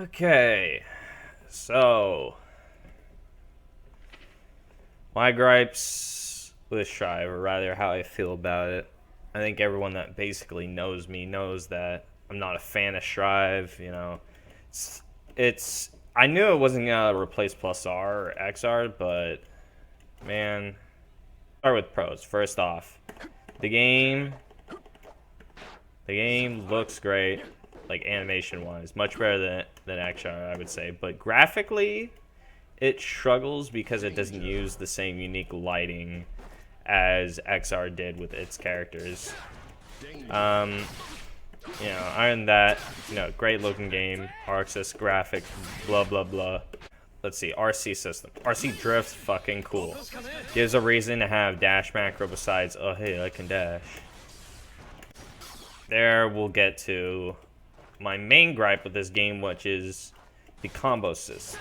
Okay, so my gripes with Strive, or rather how I feel about it. I think everyone that basically knows me knows that I'm not a fan of Strive. It's I knew it wasn't gonna replace Plus R or XR, but man, start with pros. First off, the game looks great, like animation wise, much better than XR, I would say. But graphically, it struggles because it doesn't use the same unique lighting as XR did with its characters. Other than that, great looking game, RxS graphics, blah blah blah. Let's see, RC system. RC drift, fucking cool. Gives a reason to have dash macro besides, oh hey, I can dash. There we'll get to my main gripe with this game, which is the combo system.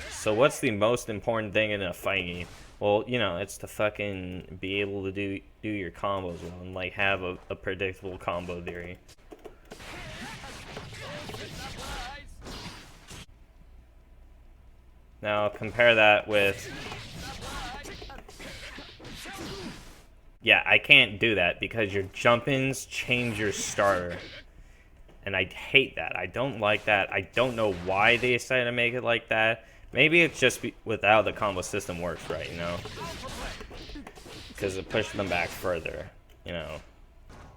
So what's the most important thing in a fighting game? Well, it's to fucking be able to do your combos well and like have a predictable combo theory. Now compare that with, yeah, I can't do that because your jump-ins change your starter. And I hate that. I don't like that. I don't know why they decided to make it like that. Maybe it's just with how the combo system works, right, because it pushed them back further,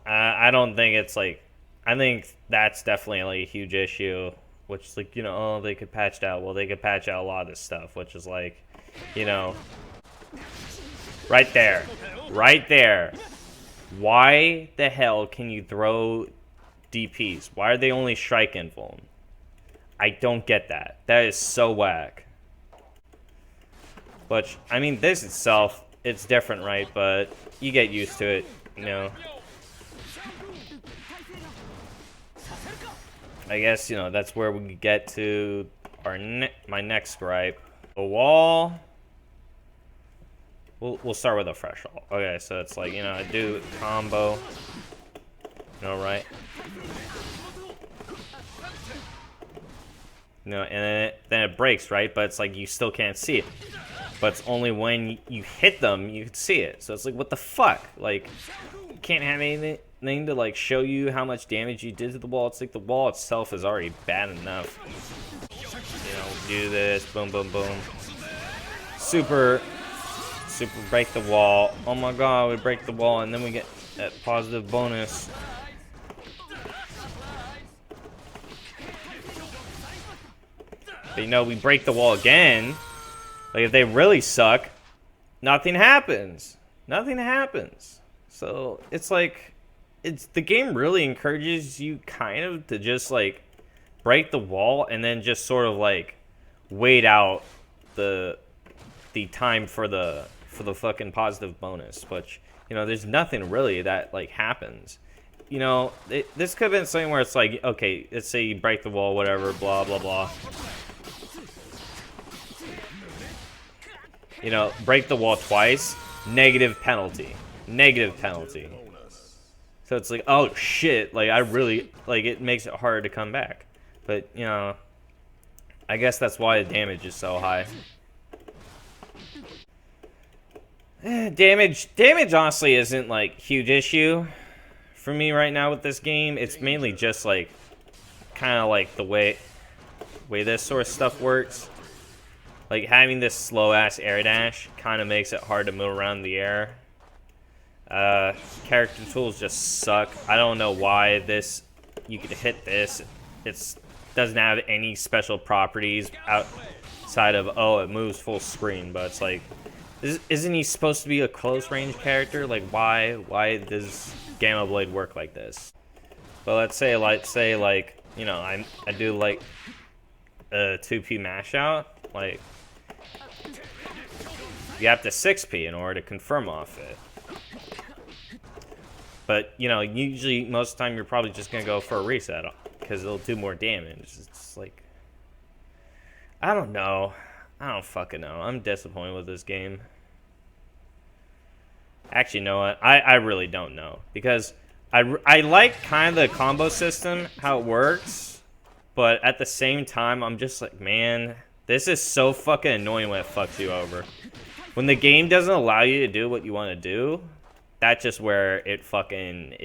I don't think it's like, I think that's definitely like a huge issue, which is like, oh, they could patch it out. Well, they could patch out a lot of this stuff, which is like, right there. Why the hell can you throw DPs? Why are they only strike info? I don't get that. That is so whack. But, I mean, this itself, it's different, right? But you get used to it, I guess, that's where we get to my next gripe. The wall. We'll start with a fresh wall. Okay, so it's like, I do combo. Right? And then it breaks, right? But it's like you still can't see it. But it's only when you hit them you can see it. So it's like, what the fuck? Like, you can't have anything to like show you how much damage you did to the wall. It's like the wall itself is already bad enough. Do this, boom, boom, boom. Super break the wall. Oh my god, we break the wall and then we get that positive bonus. But we break the wall again. Like, if they really suck, nothing happens. Nothing happens. So, it's like, the game really encourages you kind of to just, like, break the wall and then just sort of, like, wait out the time for the fucking positive bonus. Which, there's nothing really that, like, happens. This could have been something where it's like, okay, let's say you break the wall, whatever, blah, blah, blah. Break the wall twice, negative penalty. So it's like, oh shit, like I really, like it makes it harder to come back. But, I guess that's why the damage is so high. Damage honestly isn't like huge issue for me right now with this game. It's mainly just like, kind of like the way this sort of stuff works. Like, having this slow-ass air dash kind of makes it hard to move around the air. Character tools just suck. I don't know why you could hit this. It doesn't have any special properties outside of, oh, it moves full screen. But it's like, isn't he supposed to be a close-range character? Like, why does Gamma Blade work like this? But let's say like, I do, like, a 2P mash-out. Like, you have to 6P in order to confirm off it. But, usually, most of the time, you're probably just going to go for a reset because it'll do more damage. It's like, I don't know. I don't fucking know. I'm disappointed with this game. Actually, you know what? I really don't know. Because I like kind of the combo system, how it works. But at the same time, I'm just like, man, this is so fucking annoying when it fucks you over. When the game doesn't allow you to do what you want to do, that's just where it fucking,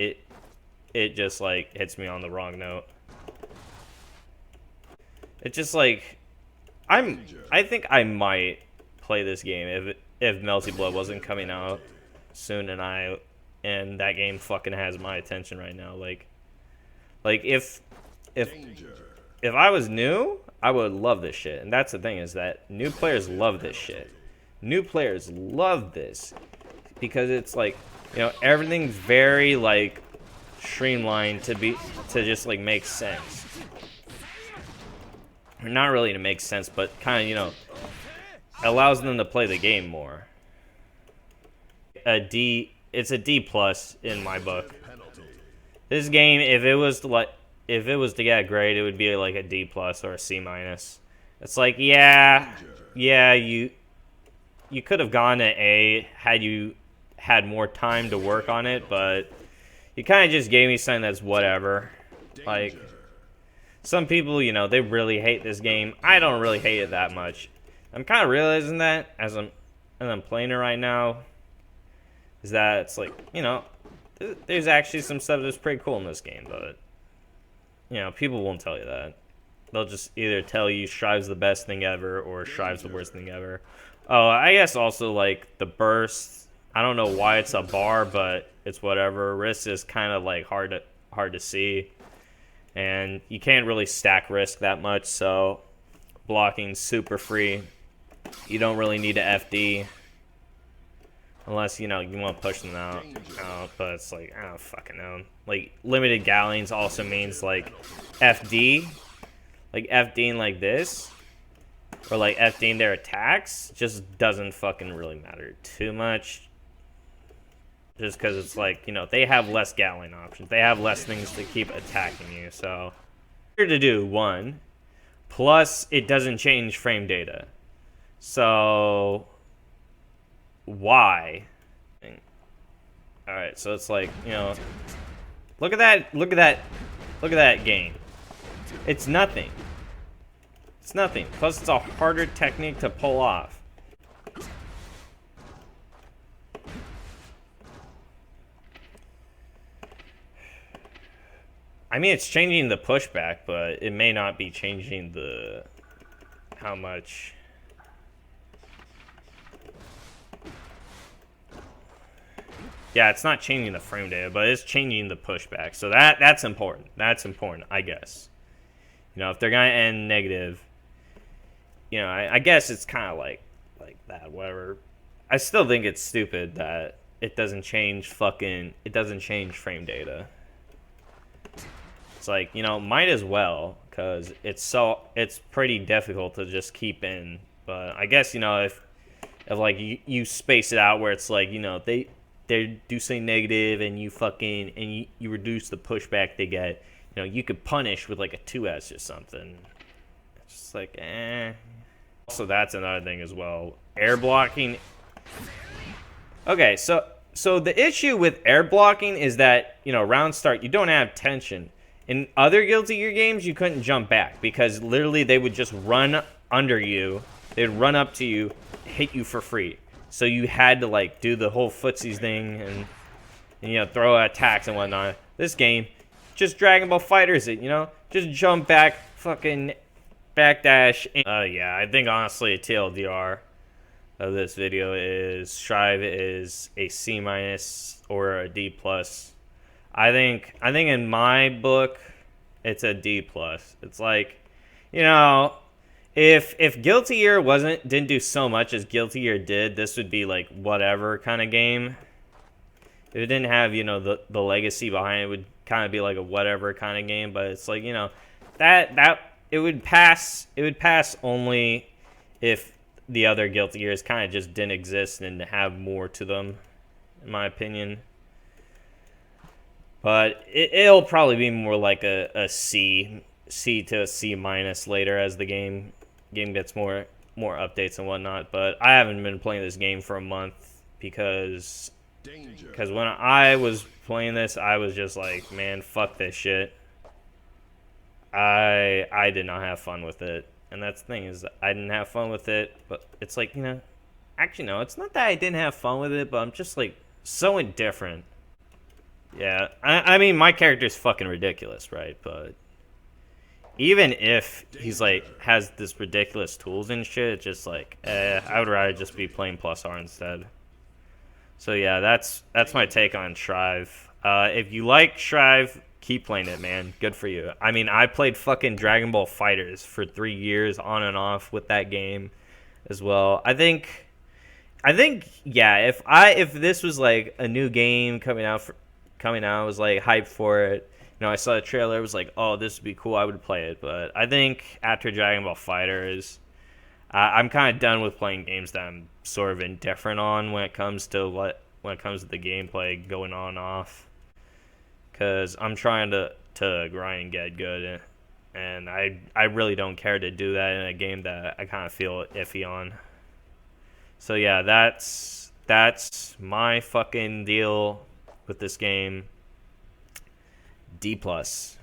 it just like hits me on the wrong note. It's just like, I think I might play this game if Melty Blood wasn't coming out soon and that game fucking has my attention right now. Like if I was new, I would love this shit. And that's the thing, is that new players love this shit. New players love this because it's like, you know, everything's very like streamlined to just like make sense. Or not really to make sense, but kind of, you know, allows them to play the game more. It's a D plus in my book. This game, if it was to get a grade, it would be like a D plus or a C minus. It's like, yeah, you could have gone to A had you had more time to work on it, but you kind of just gave me something that's whatever. Like, some people, you know, they really hate this game. I don't really hate it that much. I'm kind of realizing that as I'm playing it right now, is that it's like, you know, there's actually some stuff that's pretty cool in this game, but, you know, people won't tell you that. They'll just either tell you Strive's the best thing ever or Strive's the worst thing ever. Oh, I guess also, like, the burst, I don't know why it's a bar, but it's whatever. Risk is kind of, like, hard to see. And you can't really stack risk that much, so blocking's super free. You don't really need to FD. Unless, you know, you want to push them out. But it's like, I don't fucking know. Like, limited galleons also means, like, FD. Like, FDing like this. Or, like, FDing their attacks. Just doesn't fucking really matter too much. Just because it's like, you know, they have less galleon options. They have less things to keep attacking you, so. Here to do, one. Plus, it doesn't change frame data. So, why? Alright, so it's like, you know, look at that game. It's nothing. It's nothing. Plus, it's a harder technique to pull off. I mean, it's changing the pushback, but it may not be changing the how much. Yeah, it's not changing the frame data, but it's changing the pushback. So that's important. That's important, I guess. You know, if they're gonna end negative, you know, I guess it's kind of like that. Whatever. I still think it's stupid that it doesn't change frame data. It's like, you know, might as well, because it's pretty difficult to just keep in. But I guess, you know, if like you space it out where it's like, you know, they do say negative and you reduce the pushback they get, you know, you could punish with like a 2S or something. It's just like, eh. Also, that's another thing as well. Air blocking. Okay, so the issue with air blocking is that, you know, round start, you don't have tension. In other Guilty Gear games, you couldn't jump back because literally they would just run under you. They'd run up to you, hit you for free. So you had to, like, do the whole footsies thing and, you know, throw attacks and whatnot. This game, just Dragon Ball FighterZ it, you know? Just jump back, fucking backdash. Yeah, I think, honestly, TLDR of this video is Strive is a C- or a D+. I think in my book, it's a D+. It's like, you know, if Guilty Gear didn't do so much as Guilty Gear did, this would be like whatever kind of game. If it didn't have, you know, the legacy behind it, it would kind of be like a whatever kind of game. But it's like, you know, that it would pass only if the other Guilty Gears kind of just didn't exist and have more to them, in my opinion. But it'll probably be more like a C to a C- later as the game gets more updates and whatnot. But I haven't been playing this game for a month because when I was playing this, I was just like, man, fuck this shit. I did not have fun with it, and that's the thing is I didn't have fun with it. But it's like actually no, it's not that I didn't have fun with it, but I'm just like so indifferent. Yeah, I mean my character's fucking ridiculous, right? But even if he's like has this ridiculous tools and shit, it's just like I would rather just be playing plus R instead. So yeah, that's my take on Strive. If you like Strive, keep playing it, man. Good for you. I mean, I played fucking Dragon Ball Fighters for 3 years on and off with that game as well. I think yeah. If this was like a new game coming out, I was like hyped for it. I saw the trailer. It was like, oh, this would be cool. I would play it. But I think after Dragon Ball Fighters, I'm kind of done with playing games that I'm sort of indifferent on when it comes to the gameplay going on and off. Because I'm trying to grind and get good, and I really don't care to do that in a game that I kind of feel iffy on. So yeah, that's my fucking deal with this game. D plus.